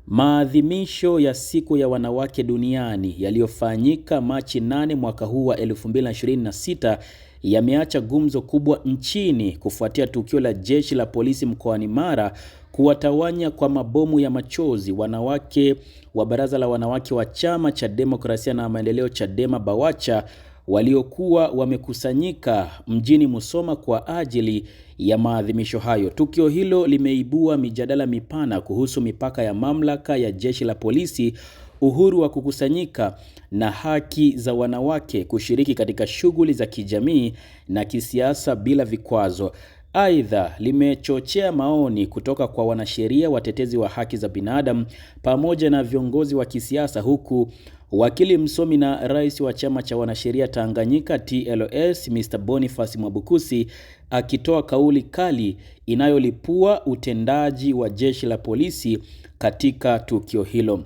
Maadhimisho ya siku ya wanawake duniani yaliyofanyika Machi 8 mwaka huu wa 2026 yameacha gumzo kubwa nchini kufuatia tukio la jeshi la polisi mkoani Mara kuwatawanya kwa mabomu ya machozi wanawake wa baraza la wanawake wa Chama cha Demokrasia na Maendeleo Chadema Bawacha waliokuwa wamekusanyika mjini Musoma kwa ajili ya maadhimisho hayo. Tukio hilo limeibua mijadala mipana kuhusu mipaka ya mamlaka ya jeshi la polisi, uhuru wa kukusanyika na haki za wanawake kushiriki katika shughuli za kijamii na kisiasa bila vikwazo. Aidha, limechochea maoni kutoka kwa wanasheria, watetezi wa haki za binadamu pamoja na viongozi wa kisiasa, huku wakili msomi na rais wa chama cha wanasheria Tanganyika TLS Mr. Boniface Mwabukusi akitoa kauli kali inayolipua utendaji wa jeshi la polisi katika tukio hilo.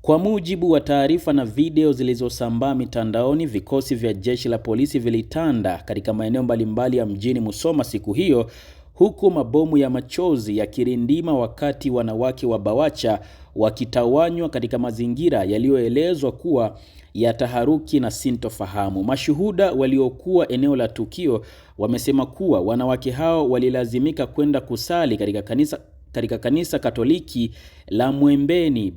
Kwa mujibu wa taarifa na video zilizosambaa mitandaoni, vikosi vya jeshi la polisi vilitanda katika maeneo mbalimbali ya mjini Musoma siku hiyo, huku mabomu ya machozi yakirindima wakati wanawake wa Bawacha wakitawanywa katika mazingira yaliyoelezwa kuwa ya taharuki na sintofahamu. Mashuhuda waliokuwa eneo la tukio wamesema kuwa wanawake hao walilazimika kwenda kusali katika kanisa Katoliki la Mwembeni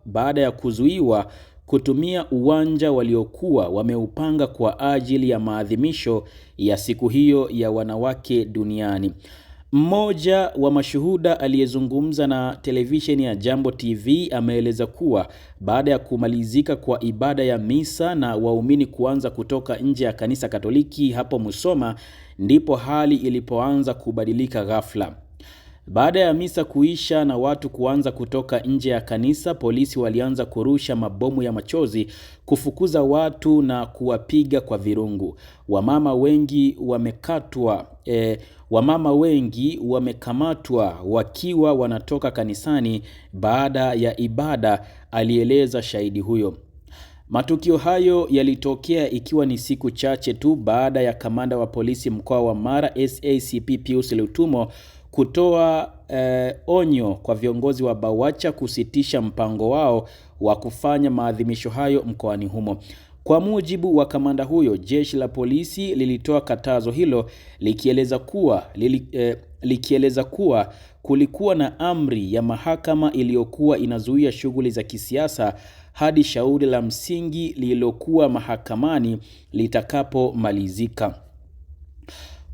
baada ya kuzuiwa kutumia uwanja waliokuwa wameupanga kwa ajili ya maadhimisho ya siku hiyo ya wanawake duniani. Mmoja wa mashuhuda aliyezungumza na televisheni ya Jambo TV ameeleza kuwa baada ya kumalizika kwa ibada ya misa na waumini kuanza kutoka nje ya kanisa Katoliki hapo Musoma, ndipo hali ilipoanza kubadilika ghafla. Baada ya misa kuisha na watu kuanza kutoka nje ya kanisa, polisi walianza kurusha mabomu ya machozi, kufukuza watu na kuwapiga kwa virungu. Wamama wengi wamekamatwa wakiwa wanatoka kanisani baada ya ibada, alieleza shahidi huyo. Matukio hayo yalitokea ikiwa ni siku chache tu baada ya kamanda wa polisi mkoa wa Mara SACP Pius Lutumo kutoa onyo kwa viongozi wa Bawacha kusitisha mpango wao wa kufanya maadhimisho hayo mkoani humo. Kwa mujibu wa kamanda huyo, jeshi la polisi lilitoa katazo hilo likieleza kuwa kulikuwa na amri ya mahakama iliyokuwa inazuia shughuli za kisiasa hadi shauri la msingi lililokuwa mahakamani litakapomalizika.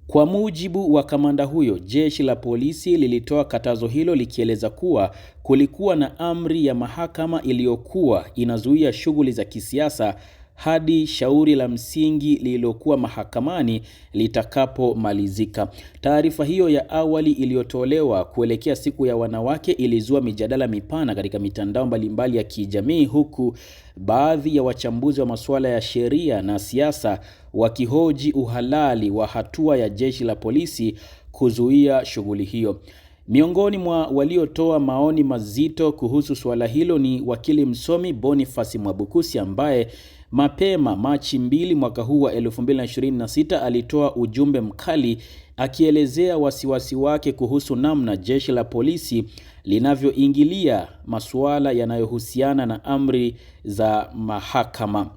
Kwa mujibu wa kamanda huyo, jeshi la polisi lilitoa katazo hilo likieleza kuwa kulikuwa na amri ya mahakama iliyokuwa inazuia shughuli za kisiasa hadi shauri la msingi lililokuwa mahakamani litakapomalizika. Taarifa hiyo ya awali iliyotolewa kuelekea siku ya wanawake ilizua mijadala mipana katika mitandao mbalimbali ya kijamii, huku baadhi ya wachambuzi wa masuala ya sheria na siasa wakihoji uhalali wa hatua ya jeshi la polisi kuzuia shughuli hiyo. Miongoni mwa waliotoa maoni mazito kuhusu suala hilo ni wakili msomi Boniface Mwabukusi ambaye mapema Machi 2 mwaka huu wa 2026 alitoa ujumbe mkali akielezea wasiwasi wake kuhusu namna jeshi la polisi linavyoingilia masuala yanayohusiana na amri za mahakama.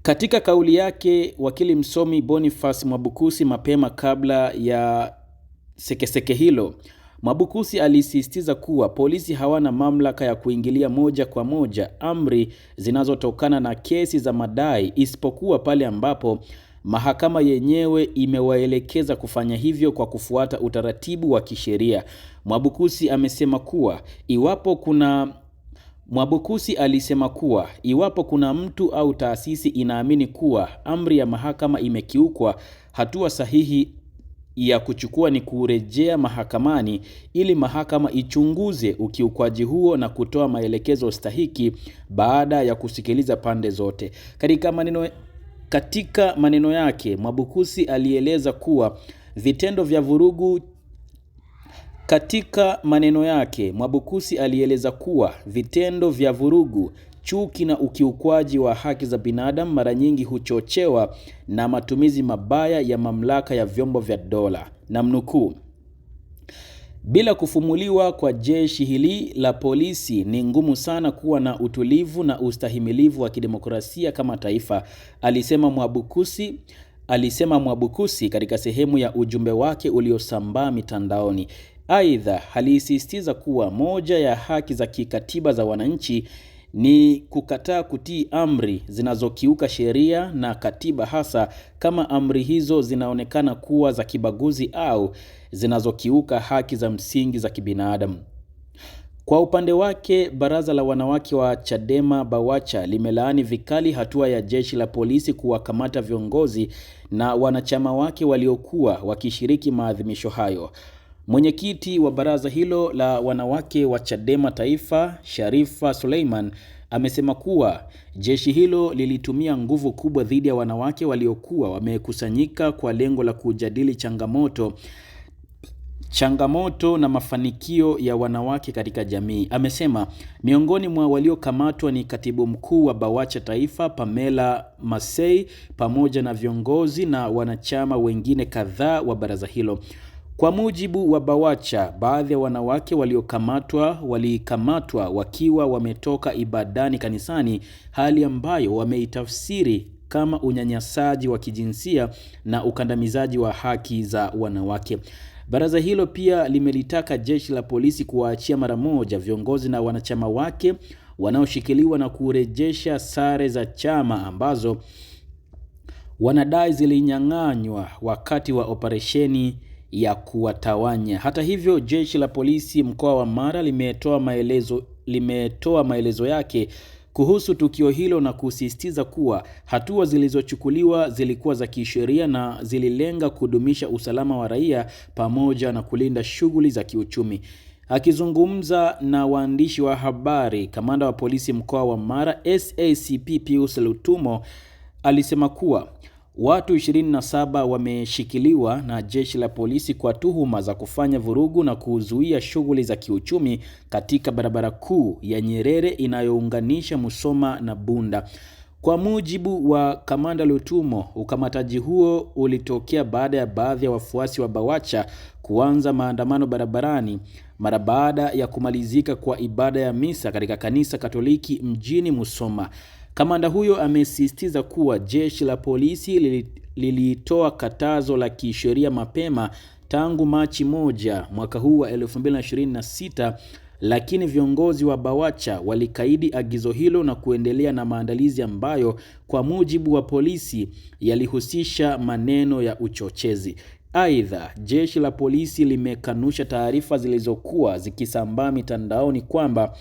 Katika kauli yake, wakili msomi Boniface Mwabukusi mapema kabla ya sekeseke hilo, Mwabukusi alisisitiza kuwa polisi hawana mamlaka ya kuingilia moja kwa moja amri zinazotokana na kesi za madai, isipokuwa pale ambapo mahakama yenyewe imewaelekeza kufanya hivyo kwa kufuata utaratibu wa kisheria. Mwabukusi alisema kuwa iwapo kuna mtu au taasisi inaamini kuwa amri ya mahakama imekiukwa, hatua sahihi ya kuchukua ni kurejea mahakamani ili mahakama ichunguze ukiukwaji huo na kutoa maelekezo stahiki baada ya kusikiliza pande zote. Katika maneno yake, Mwabukusi alieleza kuwa vitendo vya vurugu, chuki na ukiukwaji wa haki za binadamu mara nyingi huchochewa na matumizi mabaya ya mamlaka ya vyombo vya dola. Namnukuu, Bila kufumuliwa kwa jeshi hili la polisi, ni ngumu sana kuwa na utulivu na ustahimilivu wa kidemokrasia kama taifa, alisema Mwabukusi katika sehemu ya ujumbe wake uliosambaa mitandaoni. Aidha, alisisitiza kuwa moja ya haki za kikatiba za wananchi ni kukataa kutii amri zinazokiuka sheria na katiba, hasa kama amri hizo zinaonekana kuwa za kibaguzi au zinazokiuka haki za msingi za kibinadamu. Kwa upande wake, baraza la wanawake wa Chadema Bawacha limelaani vikali hatua ya jeshi la polisi kuwakamata viongozi na wanachama wake waliokuwa wakishiriki maadhimisho hayo. Mwenyekiti wa baraza hilo la wanawake wa Chadema Taifa, Sharifa Suleiman, amesema kuwa jeshi hilo lilitumia nguvu kubwa dhidi ya wanawake waliokuwa wamekusanyika kwa lengo la kujadili changamoto na mafanikio ya wanawake katika jamii. Amesema miongoni mwa waliokamatwa ni katibu mkuu wa Bawacha Taifa, Pamela Masei, pamoja na viongozi na wanachama wengine kadhaa wa baraza hilo. Kwa mujibu wa Bawacha, baadhi ya wanawake walikamatwa wakiwa wametoka ibadani kanisani, hali ambayo wameitafsiri kama unyanyasaji wa kijinsia na ukandamizaji wa haki za wanawake. Baraza hilo pia limelitaka jeshi la polisi kuwaachia mara moja viongozi na wanachama wake wanaoshikiliwa na kurejesha sare za chama ambazo wanadai zilinyang'anywa wakati wa operesheni ya kuwatawanya. Hata hivyo, jeshi la polisi mkoa wa Mara limetoa maelezo yake kuhusu tukio hilo na kusisitiza kuwa hatua zilizochukuliwa zilikuwa za kisheria na zililenga kudumisha usalama wa raia pamoja na kulinda shughuli za kiuchumi. Akizungumza na waandishi wa habari, kamanda wa polisi mkoa wa Mara SACP Pius Lutumo alisema kuwa watu 27 wameshikiliwa na jeshi la polisi kwa tuhuma za kufanya vurugu na kuzuia shughuli za kiuchumi katika barabara kuu ya Nyerere inayounganisha Musoma na Bunda. Kwa mujibu wa kamanda Lutumo, ukamataji huo ulitokea baada ya baadhi ya wafuasi wa Bawacha kuanza maandamano barabarani mara baada ya kumalizika kwa ibada ya misa katika kanisa Katoliki mjini Musoma. Kamanda huyo amesisitiza kuwa jeshi la polisi lilitoa katazo la kisheria mapema tangu Machi 1 mwaka huu wa 2026, lakini viongozi wa Bawacha walikaidi agizo hilo na kuendelea na maandalizi ambayo kwa mujibu wa polisi yalihusisha maneno ya uchochezi. Aidha, jeshi la polisi limekanusha taarifa zilizokuwa zikisambaa mitandaoni kwamba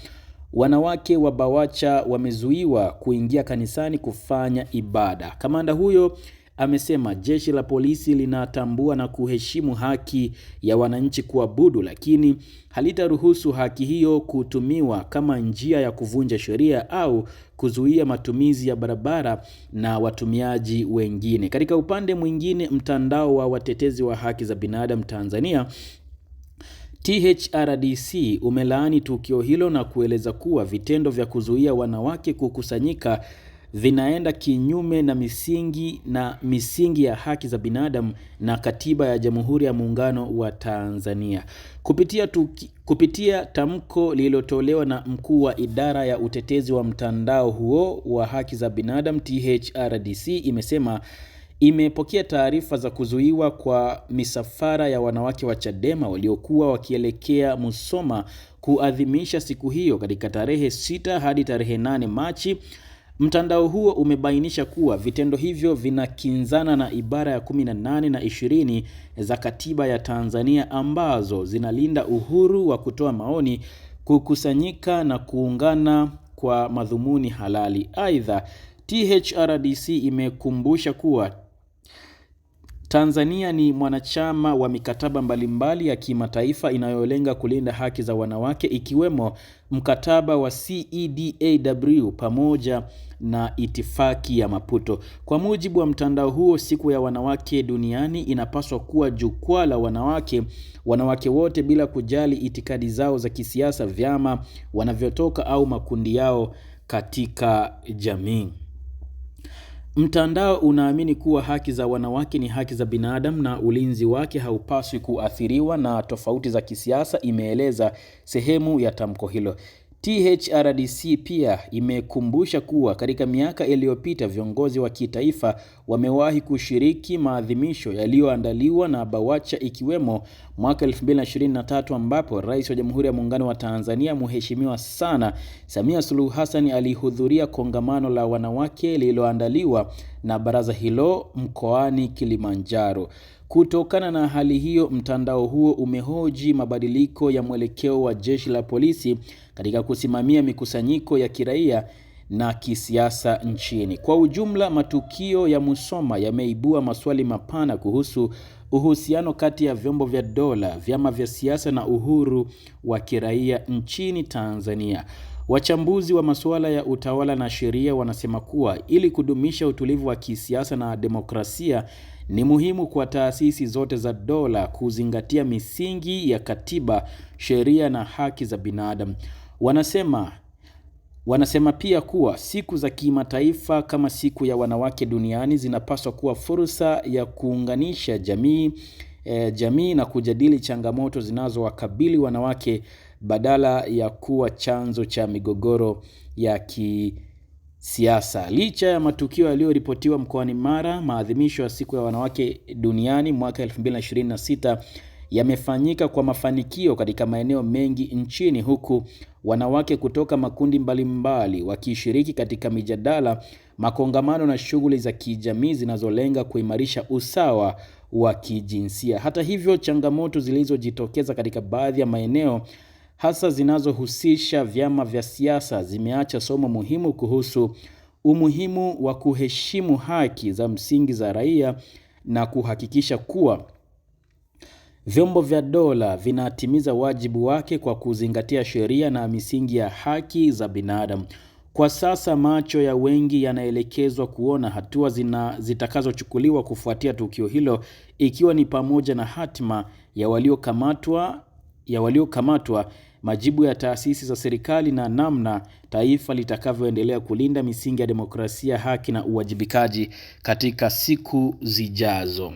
wanawake wa Bawacha wamezuiwa kuingia kanisani kufanya ibada. Kamanda huyo amesema jeshi la polisi linatambua na kuheshimu haki ya wananchi kuabudu, lakini halitaruhusu haki hiyo kutumiwa kama njia ya kuvunja sheria au kuzuia matumizi ya barabara na watumiaji wengine. Katika upande mwingine, mtandao wa watetezi wa haki za binadamu Tanzania THRDC umelaani tukio hilo na kueleza kuwa vitendo vya kuzuia wanawake kukusanyika vinaenda kinyume na misingi ya haki za binadamu na katiba ya Jamhuri ya Muungano wa Tanzania. Kupitia tamko lililotolewa na mkuu wa idara ya utetezi wa mtandao huo wa haki za binadamu THRDC imesema imepokea taarifa za kuzuiwa kwa misafara ya wanawake wa Chadema waliokuwa wakielekea Musoma kuadhimisha siku hiyo katika tarehe 6 hadi tarehe 8 Machi. Mtandao huo umebainisha kuwa vitendo hivyo vinakinzana na ibara ya 18 na 20 za katiba ya Tanzania ambazo zinalinda uhuru wa kutoa maoni, kukusanyika na kuungana kwa madhumuni halali. Aidha, THRDC imekumbusha kuwa Tanzania ni mwanachama wa mikataba mbalimbali ya kimataifa inayolenga kulinda haki za wanawake, ikiwemo mkataba wa CEDAW pamoja na itifaki ya Maputo. Kwa mujibu wa mtandao huo, siku ya wanawake duniani inapaswa kuwa jukwaa la wanawake wote bila kujali itikadi zao za kisiasa, vyama wanavyotoka au makundi yao katika jamii. Mtandao unaamini kuwa haki za wanawake ni haki za binadamu na ulinzi wake haupaswi kuathiriwa na tofauti za kisiasa, imeeleza sehemu ya tamko hilo. THRDC pia imekumbusha kuwa katika miaka iliyopita viongozi wa kitaifa wamewahi kushiriki maadhimisho yaliyoandaliwa na BAWACHA, ikiwemo mwaka 2023 ambapo Rais wa Jamhuri ya Muungano wa Tanzania Mheshimiwa sana Samia Suluhu Hassan alihudhuria kongamano la wanawake lililoandaliwa na baraza hilo mkoani Kilimanjaro. Kutokana na hali hiyo, mtandao huo umehoji mabadiliko ya mwelekeo wa jeshi la polisi katika kusimamia mikusanyiko ya kiraia na kisiasa nchini. Kwa ujumla, matukio ya Musoma yameibua maswali mapana kuhusu uhusiano kati ya vyombo vya dola, vyama vya siasa na uhuru wa kiraia nchini Tanzania. Wachambuzi wa masuala ya utawala na sheria wanasema kuwa ili kudumisha utulivu wa kisiasa na demokrasia, ni muhimu kwa taasisi zote za dola kuzingatia misingi ya katiba, sheria na haki za binadamu. Wanasema pia kuwa siku za kimataifa kama siku ya wanawake duniani zinapaswa kuwa fursa ya kuunganisha jamii na kujadili changamoto zinazowakabili wanawake badala ya kuwa chanzo cha migogoro ya kisiasa. Licha ya matukio yaliyoripotiwa mkoani Mara, maadhimisho ya siku ya wanawake duniani mwaka 2026 yamefanyika kwa mafanikio katika maeneo mengi nchini, huku wanawake kutoka makundi mbalimbali wakishiriki katika mijadala, makongamano na shughuli za kijamii zinazolenga kuimarisha usawa wa kijinsia. Hata hivyo, changamoto zilizojitokeza katika baadhi ya maeneo, hasa zinazohusisha vyama vya siasa, zimeacha somo muhimu kuhusu umuhimu wa kuheshimu haki za msingi za raia na kuhakikisha kuwa vyombo vya dola vinatimiza wajibu wake kwa kuzingatia sheria na misingi ya haki za binadamu. Kwa sasa macho ya wengi yanaelekezwa kuona hatua zitakazochukuliwa kufuatia tukio hilo, ikiwa ni pamoja na hatima ya waliokamatwa, majibu ya taasisi za serikali na namna taifa litakavyoendelea kulinda misingi ya demokrasia, haki na uwajibikaji katika siku zijazo.